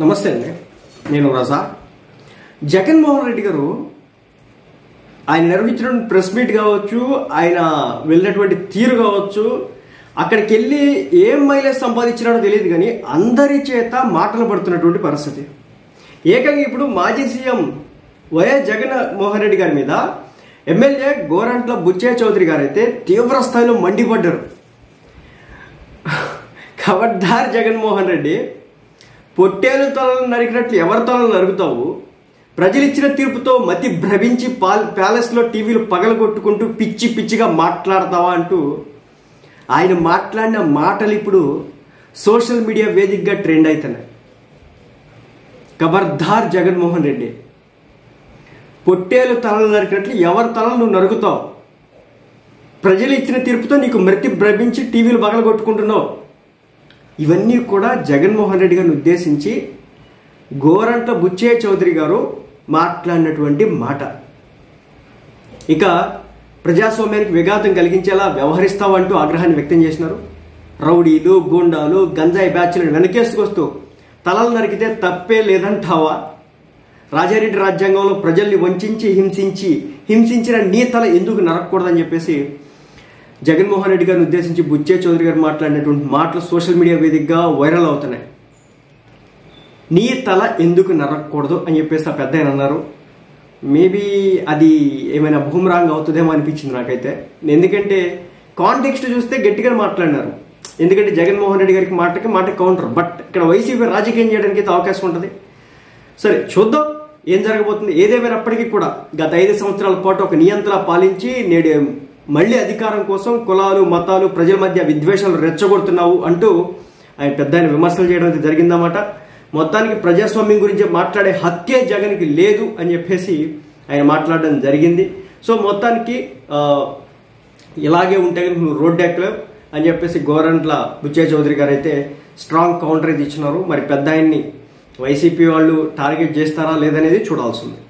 నమస్తే అండి, నేను రజా. జగన్మోహన్ రెడ్డి గారు ఆయన నిర్వహించిన ప్రెస్ మీట్ కావచ్చు, ఆయన వెళ్ళినటువంటి తీరు కావచ్చు, అక్కడికి వెళ్ళి ఏం మైలేజ్ సంపాదించినాడో తెలియదు, కానీ అందరి చేత మాటలు పడుతున్నటువంటి పరిస్థితి. ఏకంగా ఇప్పుడు మాజీ సీఎం వైఎస్ జగన్మోహన్ రెడ్డి గారి మీద ఎమ్మెల్యే గోరంట్ల బుచ్చయ్య చౌదరి గారు అయితే తీవ్ర స్థాయిలో మండిపడ్డారు. ఖబర్దార్ జగన్మోహన్ రెడ్డి, పొట్టేలు తలలు నరికినట్లు ఎవరి తలలు నరుగుతావు? ప్రజలు ఇచ్చిన తీర్పుతో మతి భ్రమించి ప్యాలెస్లో టీవీలు పగలగొట్టుకుంటూ పిచ్చి పిచ్చిగా మాట్లాడతావా అంటూ ఆయన మాట్లాడిన మాటలు ఇప్పుడు సోషల్ మీడియా వేదికగా ట్రెండ్ అవుతున్నాయి. ఖబర్దార్ జగన్మోహన్ రెడ్డి, పొట్టేలు తలలు నరికినట్లు ఎవరి తలలు నువ్వు నరుగుతావు? ప్రజలు ఇచ్చిన తీర్పుతో నీకు మతి భ్రమించి టీవీలు పగలగొట్టుకుంటున్నావు. ఇవన్నీ కూడా జగన్మోహన్ రెడ్డి గారిని ఉద్దేశించి గోరంట్ల బుచ్చయ్య చౌదరి గారు మాట్లాడినటువంటి మాట. ఇక ప్రజాస్వామ్యానికి విఘాతం కలిగించేలా వ్యవహరిస్తావంటూ ఆగ్రహాన్ని వ్యక్తం చేసినారు. రౌడీలు, గూండాలు, గంజాయి బ్యాచ్లను వెనకేసుకొస్తూ తలలు నరికితే తప్పే లేదంటావా? రాజారెడ్డి రాజ్యాంగంలో ప్రజల్ని వంచి హింసించిన నీ తల ఎందుకు నరకూడదని చెప్పేసి జగన్మోహన్ రెడ్డి గారిని ఉద్దేశించి బుచ్చయ్య చౌదరి గారు మాట్లాడినటువంటి మాటలు సోషల్ మీడియా వేదికగా వైరల్ అవుతున్నాయి. నీ తల ఎందుకు నరకూడదు అని చెప్పేసి ఆ పెద్ద ఆయన అన్నారు. మేబీ అది ఏమైనా బూమరాంగ్ అవుతుందేమో అనిపించింది నాకైతే. ఎందుకంటే కాంటెక్స్ట్ చూస్తే గట్టిగా మాట్లాడినారు. ఎందుకంటే జగన్మోహన్ రెడ్డి గారికి మాట కౌంటర్. బట్ ఇక్కడ వైసీపీ రాజకీయం చేయడానికి అయితే అవకాశం ఉంటుంది. సరే, చూద్దాం ఏం జరగబోతుంది. ఏదేమైనప్పటికీ కూడా గత 5 సంవత్సరాల పాటు ఒక నియంత్రణ పాలించి నేడు మళ్ళీ అధికారం కోసం కులాలు, మతాలు, ప్రజల మధ్య విద్వేషాలు రెచ్చగొడుతున్నావు అంటూ ఆయన పెద్ద ఆయన విమర్శలు చేయడం అయితే జరిగిందన్నమాట. మొత్తానికి ప్రజాస్వామ్యం గురించి మాట్లాడే హక్కే జగన్కి లేదు అని చెప్పేసి ఆయన మాట్లాడడం జరిగింది. సో మొత్తానికి ఇలాగే ఉంటే నువ్వు రోడ్డు ఎక్కలేవు అని చెప్పేసి గోరంట్ల బుచ్చయ్య చౌదరి గారు అయితే స్ట్రాంగ్ కౌంటర్ అయితే ఇచ్చినారు. మరి పెద్ద ఆయన్ని వైసీపీ వాళ్ళు టార్గెట్ చేస్తారా లేదనేది చూడాల్సి ఉంది.